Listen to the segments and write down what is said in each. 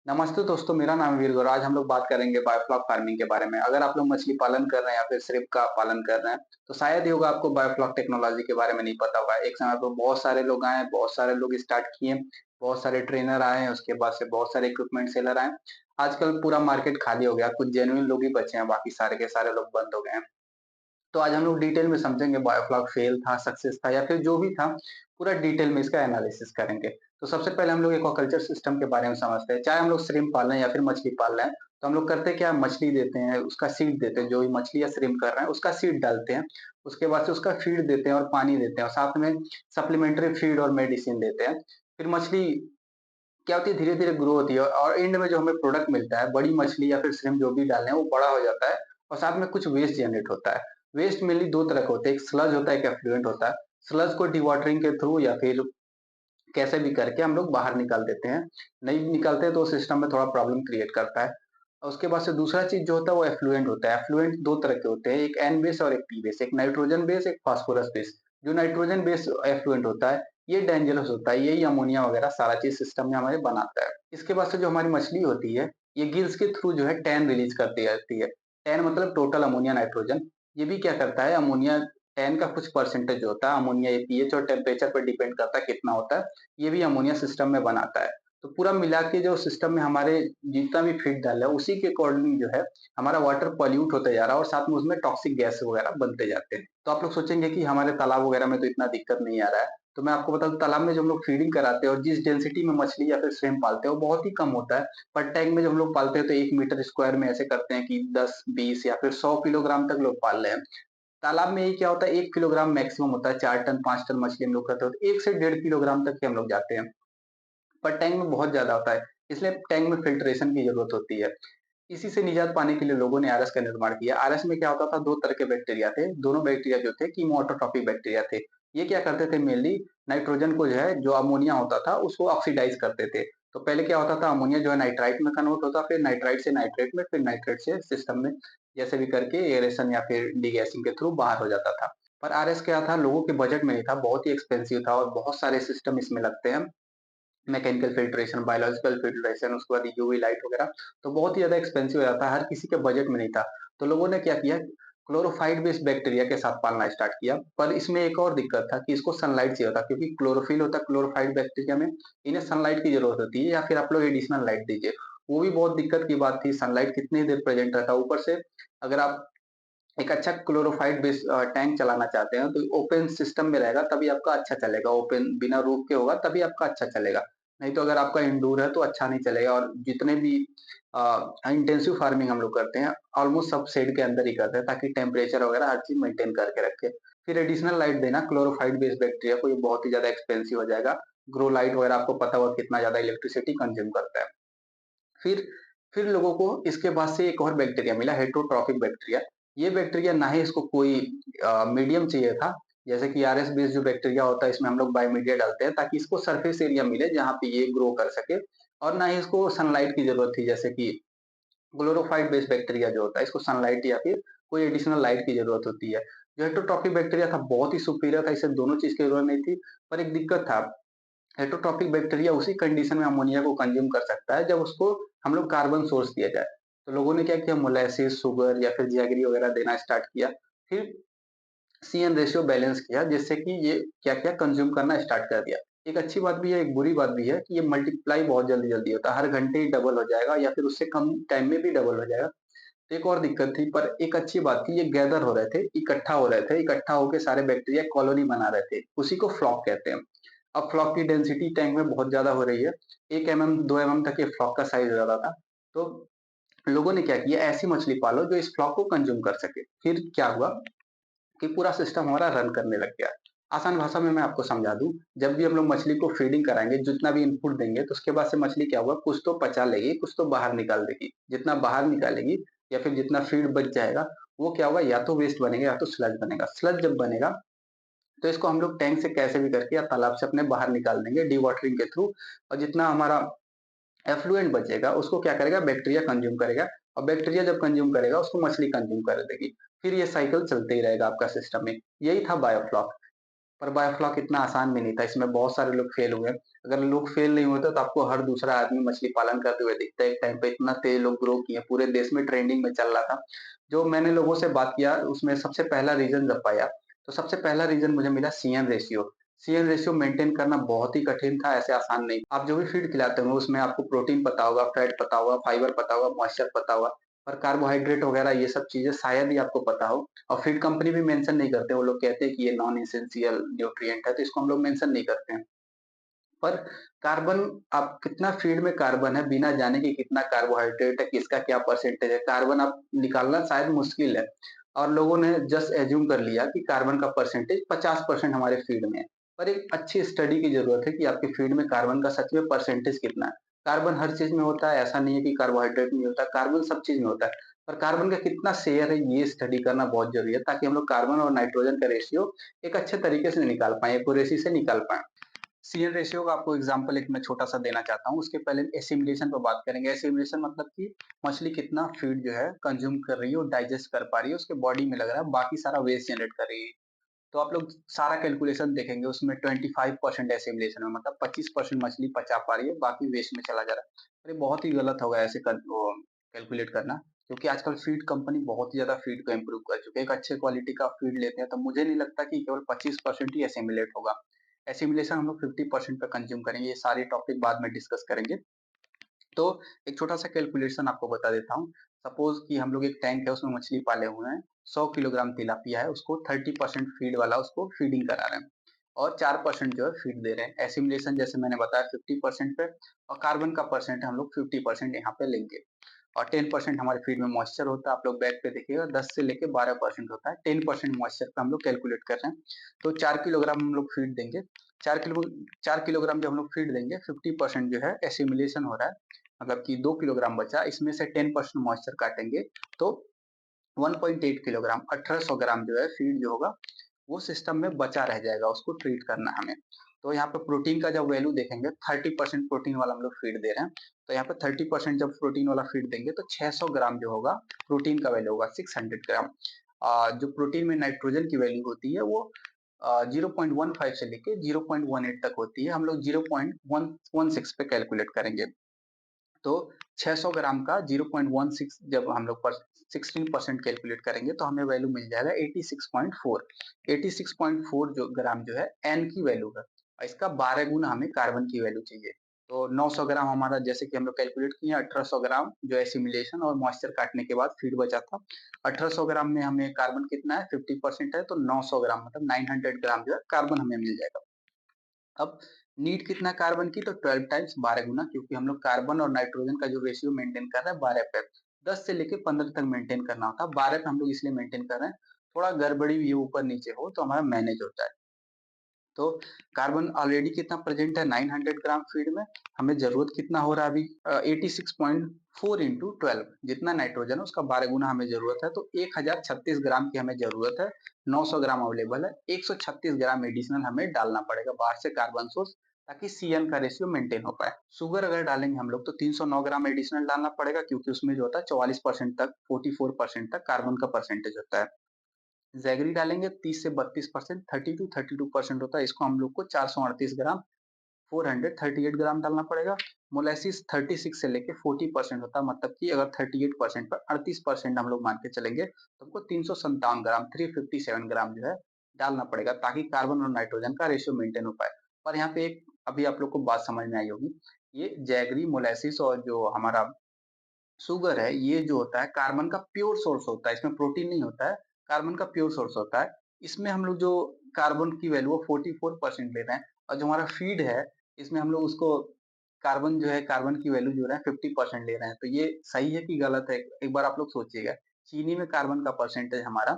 नमस्ते दोस्तों, मेरा नाम है वीर गौर। आज हम लोग बात करेंगे बायोफ्लॉक फार्मिंग के बारे में। अगर आप लोग मछली पालन कर रहे हैं या फिर श्रिम्प का पालन कर रहे हैं, तो शायद ही होगा आपको बायोफ्लॉक टेक्नोलॉजी के बारे में नहीं पता होगा। एक समय पे बहुत सारे लोग आए, बहुत सारे लोग स्टार्ट किए, बहुत सारे ट्रेनर आए, उसके बाद से बहुत सारे इक्विपमेंट सेलर आए। आजकल पूरा मार्केट खाली हो गया, कुछ जेन्युइन लोग ही बचे हैं, बाकी सारे के सारे लोग बंद हो गए हैं। तो आज हम लोग डिटेल में समझेंगे बायोफ्लॉक फेल था, सक्सेस था या फिर जो भी था, पूरा डिटेल में इसका एनालिसिस करेंगे। तो सबसे पहले हम लोग एक्वाकल्चर सिस्टम के बारे में समझते हैं। चाहे हम लोग श्रिम्प पाल रहे हैं या फिर मछली पाल रहे हैं, तो हम लोग करते क्या है, मछली देते हैं, उसका सीड देते हैं, जो भी मछली या श्रिम्प कर रहे हैं, उसका सीड डालते हैं। उसके बाद से उसका फीड देते हैं और पानी देते हैं और साथ में सप्लीमेंट्री फीड और मेडिसिन देते हैं। फिर मछली क्या होती है, धीरे-धीरे ग्रो होती है और एंड में जो हमें प्रोडक्ट मिलता है, बड़ी मछली या फिर श्रिम्प जो भी डाल रहे हैं, वो बड़ा हो जाता है और साथ में कुछ वेस्ट जनरेट होता है। वेस्ट मेनली 2 तरह के होते हैं, एक स्लज होता है, एक एफ्लुएंट होता है। स्लज को डिवॉटरिंग के थ्रू या फिर कैसे भी करके हम लोग बाहर निकाल देते हैं। नहीं निकालते तो सिस्टम में थोड़ा प्रॉब्लम क्रिएट करता है। और उसके बाद से दूसरा चीज़ जो होता है वो एफ्लुएंट होता है। एफ्लुएंट 2 तरह के होते हैं, एक एन बेस और एक पी बेस, एक नाइट्रोजन बेस, एक फास्फोरस बेस। जो नाइट्रोजन बेस एफ्लुएंट होता है, ये डेंजरस होता है, यही अमोनिया वगैरह सारा चीज़ सिस्टम में हमारे बनाता है। इसके बाद से जो हमारी मछली होती है, ये गिल्स के थ्रू जो है टैन रिलीज़ करती रहती है। टैन मतलब टोटल अमोनिया नाइट्रोजन। ये भी क्या करता है, अमोनिया टैन का कुछ परसेंटेज होता है, अमोनिया ये पीएच और टेम्परेचर पर डिपेंड करता है कितना होता है, ये भी अमोनिया सिस्टम में बनाता है। तो पूरा मिला के जो सिस्टम में हमारे जितना भी फीड डाला है, उसी के अकॉर्डिंग जो है हमारा वाटर पॉल्यूट होता जा रहा है और साथ में उसमें टॉक्सिक गैस वगैरह बनते जाते हैं। तो आप लोग सोचेंगे कि हमारे तालाब वगैरह में तो इतना दिक्कत नहीं आ रहा है। तो मैं आपको बता दूं, तालाब में जब हम लोग फीडिंग कराते हैं और जिस डेंसिटी में मछली या फिर श्रिम्प पालते हैं, वो बहुत ही कम होता है। पर टैंक में जब हम लोग पालते हैं तो 1 मीटर स्क्वायर में ऐसे करते हैं कि 10, 20 या फिर 100 किलोग्राम तक लोग पाल रहे हैं। तालाब में ये क्या होता है, 1 किलोग्राम मैक्सिमम होता है, 4 टन 5 टन मछली हम लोग करते हैं, तो 1 से डेढ़ किलोग्राम तक के हम लोग जाते हैं। पर टैंक में बहुत ज़्यादा होता है, इसलिए टैंक में फ़िल्ट्रेशन की ज़रूरत होती है। इसी से निजात पाने के लिए लोगों ने आरएस का निर्माण किया। आरएस में क्या होता था, 2 तरह के बैक्टीरिया थे, दोनों बैक्टीरिया जो थे कीमोटोट्रॉपिक बैक्टीरिया थे। ये क्या करते थे, मेनली नाइट्रोजन को जो है, जो अमोनिया होता था उसको ऑक्सीडाइज़ करते थे। तो पहले क्या होता था, अमोनिया जो है नाइट्राइट में कन्वर्ट होता, फिर नाइट्राइट से नाइट्रेट में, फिर नाइट्रेट से सिस्टम में जैसे भी करके एरेशन या फिर डीगैसिंग के थ्रू बाहर हो जाता था। पर आरएस क्या था, लोगों के बजट में नहीं था, बहुत ही एक्सपेंसिव था और बहुत सारे सिस्टम इसमें लगते हैं। मैकेनिकल फ़िल्ट्रेशन, बायोलॉजिकल फ़िल्ट्रेशन, उसके बाद यूवी लाइट वगैरह, तो बहुत ही ज़्यादा एक्सपेंसिव हो जाता है, हर किसी के बजट में नहीं था। तो लोगों ने क्या किया, क्लोरोफाइट बेस्ड बैक्टीरिया के साथ पालना स्टार्ट किया, पर इसमें एक और दिक्कत था कि इसको सनलाइट चाहिए होता, क्योंकि क्लोरोफिल होता है क्लोरोफाइट बैक्टीरिया में, इन्हें सनलाइट की ज़रूरत होती है या फिर आप लोग एडिशनल लाइट दीजिए। वो भी बहुत दिक्कत की बात थी, सनलाइट कितनी देर प्रेज़ेंट रहता है, ऊपर से अगर आप एक अच्छा क्लोरोफाइट बेस्ड टैंक चलाना चाहते हैं, तो ओपन सिस्टम में रहेगा तभी आपका अच्छा चलेगा, ओपन बिना रूफ के होगा तभी आपका अच्छा चलेगा। नहीं तो अगर आपका इंडोर है तो अच्छा नहीं चलेगा। और जितने भी इंटेंसिव फार्मिंग हम लोग करते हैं, ऑलमोस्ट सब शेड के अंदर ही करते हैं ताकि टेम्परेचर वगैरह हर चीज़ मेंटेन करके रखें। फिर एडिशनल लाइट देना क्लोरोफाइट बेस्ड बैक्टीरिया को, ये बहुत ही ज़्यादा एक्सपेंसिव हो जाएगा। ग्रो लाइट वगैरह आपको पता होगा कितना ज़्यादा इलेक्ट्रिसिटी कंज्यूम करता है। फिर फिर लोगों को इसके बाद से एक और बैक्टीरिया मिला, हेटेरोट्रॉफिक बैक्टीरिया। ये बैक्टीरिया ना ही इसको कोई मीडियम चाहिए था, जैसे कि आरएस बेस्ड जो बैक्टीरिया होता है, इसमें हम लोग बायोमीडिया डालते हैं ताकि इसको सरफेस एरिया मिले जहाँ पे ये ग्रो कर सके, और ना ही इसको सनलाइट की ज़रूरत थी, जैसे कि क्लोरोफाइट बेस्ड बैक्टीरिया जो होता है, इसको सनलाइट या फिर कोई एडिशनल लाइट की ज़रूरत होती है। जो हेटेरोट्रॉपिक बैक्टीरिया था बहुत ही सुपीरियर था, इसे दोनों चीज़ की ज़रूरत नहीं थी। पर एक दिक्कत था, हेटेरोट्रॉपिक बैक्टीरिया उसी कंडीशन में अमोनिया को कंज्यूम कर सकता है जब उसको हम लोग कार्बन सोर्स दिया जाए। तो लोगों ने क्या किया, मोलेसिस, शुगर या फिर जैगरी वगैरह देना स्टार्ट किया। फिर सी-एन रेशियो बैलेंस किया, जिससे कि ये क्या-क्या कंज्यूम करना स्टार्ट कर दिया। एक अच्छी बात भी है, एक बुरी बात भी है कि ये मल्टीप्लाई बहुत जल्दी-जल्दी होता है। हर घंटे ही डबल हो जाएगा या फिर उससे कम टाइम में भी डबल हो जाएगा। तो एक और दिक्कत थी, पर एक अच्छी बात थी, ये गैदर हो रहे थे, इकट्ठा हो रहे थे, इकट्ठा होके सारे बैक्टीरिया कॉलोनी बना रहे थे। उसी को फ्लॉक कहते हैं। अब फ्लॉक की डेंसिटी टैंक में बहुत ज़्यादा हो रही है। 1 एमएम, 2 एमएम तक ये फ्लॉक का साइज़ हो जाता था। तो लोगों ने क्या किया, ऐसी मछली पालो जो इस फ्लॉक को कंज़्यूम कर सके। फिर क्या हुआ कि पूरा सिस्टम हमारा रन करने लग गया। आसान भाषा में मैं आपको समझा दूँ, जब भी हम लोग मछली को फीडिंग कराएँगे, जितना भी इनपुट देंगे, तो उसके बाद से मछली क्या होगा, कुछ तो पचा लेगी, कुछ तो बाहर निकाल देगी। जितना बाहर निकालेगी या फिर जितना फीड बच जाएगा, वो क्या होगा, या तो वेस्ट बनेगा या तो स्लज बनेगा। स्लज जब बनेगा, तो इसको हम लोग टैंक से कैसे भी करके या तालाब से अपने बाहर निकाल देंगे डिवॉटरिंग के थ्रू, और जितना हमारा एफ्लुएंट बचेगा उसको क्या करेगा, बैक्टीरिया कंज्यूम करेगा, और बैक्टीरिया जब कंज्यूम करेगा उसको मछली कंज्यूम कर देगी। फिर ये साइकिल चलते ही रहेगा आपका सिस्टम में। यही था बायोफ्लॉक। पर बायोफ्लॉक इतना आसान भी नहीं था, इसमें बहुत सारे लोग फेल हुए। अगर लोग फेल नहीं होते तो आपको हर दूसरा आदमी मछली पालन करते हुए दिखता है। एक टाइम पे इतना तेज़ लोग ग्रो किए, पूरे देश में ट्रेंडिंग में चल रहा था। जो मैंने लोगों से बात किया उसमें सबसे पहला रीज़न जब पाया, तो सबसे पहला रीज़न मुझे मिला सी-एन रेशियो। सी-एन रेशियो मेंटेन करना बहुत ही कठिन था, ऐसे आसान नहीं। आप जो भी फीड खिलाते होंगे उसमें आपको प्रोटीन पता होगा, फैट पता होगा, फाइबर पता होगा, मॉइस्चर पता होगा, पर कार्बोहाइड्रेट वगैरह ये सब चीज़ें शायद ही आपको पता हो। और फीड कंपनी भी मेंशन नहीं करते, वो लोग कहते हैं कि ये नॉन एसेंशियल न्यूट्रिएंट है, तो इसको हम लोग मेंशन नहीं करते हैं। पर कार्बन, आप कितना फीड में कार्बन है बिना जाने कि कितना कार्बोहाइड्रेट है, किसका क्या परसेंटेज है, कार्बन आप निकालना शायद मुश्किल है। और लोगों ने जस्ट एज्यूम कर लिया कि कार्बन का परसेंटेज 50% हमारे फीड में है। पर एक अच्छी स्टडी की जरूरत है कि आपके फीड में कार्बन का सच में परसेंटेज कितना है। कार्बन हर चीज में होता है, ऐसा नहीं है कि कार्बोहाइड्रेट में होता है, कार्बन सब चीज में होता है। पर कार्बन का कितना शेयर है ये स्टडी करना बहुत जरूरी है, ताकि हम लोग कार्बन और नाइट्रोजन का रेशियो एक अच्छे तरीके से निकाल पाए, एक्यूरेसी से निकाल पाए। सीएन रेशियो का आपको एग्जांपल एक मैं छोटा-सा देना चाहता हूँ। उसके पहले एसिमिलेशन पे बात करेंगे। एसिमिलेशन मतलब कि मछली कितना फीड जो है कंज़्यूम कर रही है और डाइजेस्ट कर पा रही है, उसके बॉडी में लग रहा है, बाकी सारा वेस्ट जनरेट कर रही है। तो आप लोग सारा कैलकुलेशन देखेंगे, उसमें 25% एसिमिलेशन है, मतलब 25% मछली पचा पा रही है, बाकी वेस्ट में चला जा रहा है। अरे बहुत ही गलत होगा ऐसे कैलकुलेट करना, क्योंकि आजकल फीड कंपनी बहुत ही ज़्यादा फीड को इम्प्रूव कर चुके हैं। एक अच्छे क्वालिटी का फीड लेते हैं, तो मुझे नहीं लगता कि केवल 25% ही एसिमिलेट होगा। एसिमिलेशन हम लोग 50% पे कंज्यूम करेंगे। ये सारे टॉपिक बाद में डिस्कस करेंगे। तो एक छोटा-सा कैलकुलेशन आपको बता देता हूँ। सपोज़ कि हम लोग एक टैंक है, उसमें मछली पाले हुए हैं। 100 किलोग्राम तिलापिया है, उसको 30% फीड वाला उसको फीडिंग करा रहे हैं और 4% जो है फीड दे रहे हैं। एसिमिलेशन जैसे मैंने बताया 50% पे, और कार्बन का परसेंट हम लोग 50% यहाँ पे लेंगे। और 10% हमारे फीड में मॉइस्चर होता है। आप लोग बैक पे देखिएगा 10 से लेके 12% होता है। 10% मॉइस्चर पे हम लोग कैलकुलेट कर रहे हैं। तो 4 किलोग्राम हम लोग फीड देंगे। 4 किलो 4 किलोग्राम जब हम लोग फीड देंगे, 50% जो है एसिमिलेशन हो रहा है, मतलब कि 2 किलोग्राम बचा, इसमें से 10% मॉइस्चर काटेंगे तो 1.8 किलोग्राम, 1800 ग्राम जो है फीड जो होगा वो सिस्टम में बचा रह जाएगा, उसको ट्रीट करना है हमें। तो यहाँ पे प्रोटीन का जब वैल्यू देखेंगे, 30% प्रोटीन वाला हम लोग फीड दे रहे हैं, तो यहाँ पे 30% जब प्रोटीन वाला फीड देंगे तो 600 ग्राम जो होगा प्रोटीन का वैल्यू होगा, 600 ग्राम। जो प्रोटीन में नाइट्रोजन की वैल्यू होती है वो 0.15 से लेके 0.18 तक होती है, हम लोग 0.116 पे कैलकुलेट करेंगे। तो 600 ग्राम का 0.16 जब हम लोग पर 16% कैलकुलेट करेंगे तो हमें वैल्यू मिल जाएगा 86.4। 86.4 जो ग्राम जो है एन की वैल्यू है, और इसका 12 गुना हमें कार्बन की वैल्यू चाहिए। तो 900 ग्राम हमारा, जैसे कि हम लोग कैलकुलेट किए, 1800 ग्राम जो एसिमिलेशन और मॉइस्चर काटने के बाद फीड बचा था। 1800 ग्राम में हमें कार्बन कितना है, 50% है, तो 900 ग्राम मतलब 900 ग्राम जो है कार्बन हमें मिल जाएगा। अब नीड कितना कार्बन की, तो 12 टाइम्स 12 गुना, क्योंकि हम लोग कार्बन और नाइट्रोजन का जो रेशियो मेंटेन कर रहे हैं 12 पे, 10 से लेके 15 तक मेंटेन करना होता है, 12 पे हम लोग इसलिए मेंटेन कर रहे हैं, थोड़ा गड़बड़ी भी ऊपर नीचे हो तो हमारा मैनेज होता है। तो कार्बन ऑलरेडी कितना प्रेजेंट है, 900 ग्राम फीड में, हमें जरूरत कितना हो रहा है अभी, 86.4 इंटू 12, जितना नाइट्रोजन है उसका 12 गुना हमें जरूरत है, तो 1036 ग्राम की हमें जरूरत है। 900 ग्राम अवेलेबल है, 136 ग्राम एडिशनल हमें डालना पड़ेगा बाहर से कार्बन सोर्स, ताकि सीएन का रेशियो मेंटेन हो पाए। शुगर अगर डालेंगे हम लोग तो 309 ग्राम एडिशनल डालना पड़ेगा, क्योंकि उसमें जो होता है 44% तक, 44% तक कार्बन का परसेंटेज होता है। जैगरी डालेंगे 30 से 32%, 30 टू 32% होता है, इसको हम लोग को 438 ग्राम, 438 ग्राम डालना पड़ेगा। मोलेसिस 36 से लेके 40% होता है, मतलब कि अगर 38% पर 38% हम लोग मान के चलेंगे तो हमको 357 ग्राम, 357 ग्राम जो है डालना पड़ेगा, ताकि कार्बन और नाइट्रोजन का रेशियो मेंटेन हो पाए। और यहाँ पे एक अभी आप लोग को बात समझ में आई होगी, ये जैगरी, मोलेसिस और जो हमारा शुगर है, ये जो होता है कार्बन का प्योर सोर्स होता है, इसमें प्रोटीन नहीं होता है, कार्बन का प्योर सोर्स होता है। इसमें हम लोग जो कार्बन की वैल्यू वो 44% ले रहे हैं, और जो हमारा फीड है, इसमें हम लोग उसको कार्बन जो है, कार्बन की वैल्यू जो है 50% ले रहे हैं। तो ये सही है कि गलत है? एक बार आप लोग सोचिएगा। चीनी में कार्बन का परसेंटेज हमारा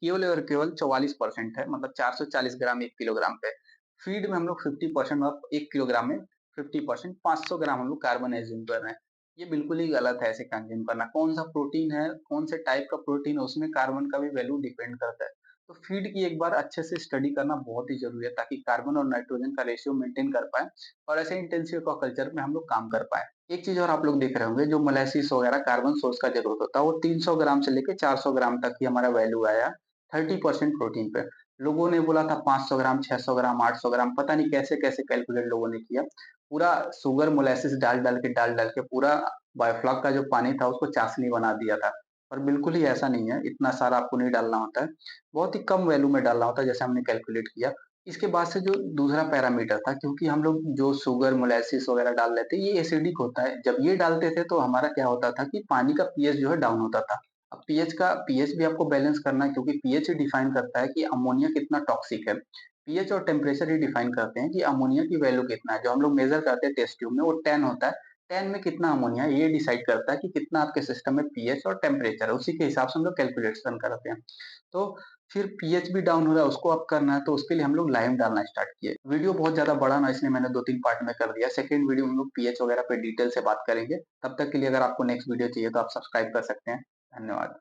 केवल और केवल 44% है, मतलब 440 ग्राम 1 किलोग्राम पे। फीड में हम लोग 50% और 1 किलोग्राम में 50%, 500 ग्राम हम लोग कार्बन एज्यूम कर रहे हैं। ये बिल्कुल ही गलत है ऐसे कंज्यूम करना। कौन-सा प्रोटीन है, कौन से टाइप का प्रोटीन है, उसमें कार्बन का भी वैल्यू डिपेंड करता है। तो फीड की एक बार अच्छे से स्टडी करना बहुत ही ज़रूरी है, ताकि कार्बन और नाइट्रोजन का रेशियो मेंटेन कर पाएँ और ऐसे इंटेंसिव एक्वाकल्चर में हम लोग काम कर पाएँ। एक चीज़ और आप लोग देख रहे होंगे, जो मोलेसिस वगैरह कार्बन सोर्स का ज़रूरत होता है, वो 300 ग्राम से लेके 400 ग्राम तक ही हमारा वैल्यू आया 30% प्रोटीन पे। लोगों ने बोला था 500 ग्राम, 600 ग्राम, 800 ग्राम, पता नहीं कैसे-कैसे कैलकुलेट लोगों ने किया। पूरा शुगर मोलेसिस डाल-डाल के पूरा बायोफ्लॉक का जो पानी था उसको चाशनी बना दिया था। पर बिल्कुल ही ऐसा नहीं है, इतना सारा आपको नहीं डालना होता है। बहुत ही कम वैल्यू में डालना होता है जैसे हमने कैलकुलेट किया। इसके बाद से जो दूसरा पैरामीटर था, क्योंकि हम लोग जो शुगर मोलेसिस वगैरह डाल रहे थे ये एसिडिक होता है। जब ये डालते थे तो हमारा क्या होता था कि पानी का पीएच जो है डाउन होता था। अब पीएच भी आपको बैलेंस करना है, क्योंकि पीएच ही डिफाइन करता है कि अमोनिया कितना टॉक्सिक है। पीएच और टेम्परेचर ही डिफाइन करते हैं कि अमोनिया की वैल्यू कितना है। जो हम लोग मेजर करते हैं टेस्ट ट्यूब में वो 10 होता है। 10 में कितना अमोनिया है ये डिसाइड करता है कि कितना आपके सिस्टम में पीएच और टेम्परेचर है। उसी के हिसाब से हम लोग कैलकुलेशन करते हैं। तो फिर पीएच भी डाउन हो रहा है, उसको अप करना है, तो उसके लिए हम लोग लाइम डालना स्टार्ट किए। वीडियो बहुत ज़्यादा बड़ा ना, इसलिए मैंने 2-3 पार्ट में कर दिया। सेकंड वीडियो में हम लोग पीएच वगैरह पे डिटेल से बात करेंगे। तब तक के लिए अगर आपको नेक्स्ट वीडियो चाहिए तो आप सब्सक्राइब कर सकते हैं। धन्यवाद।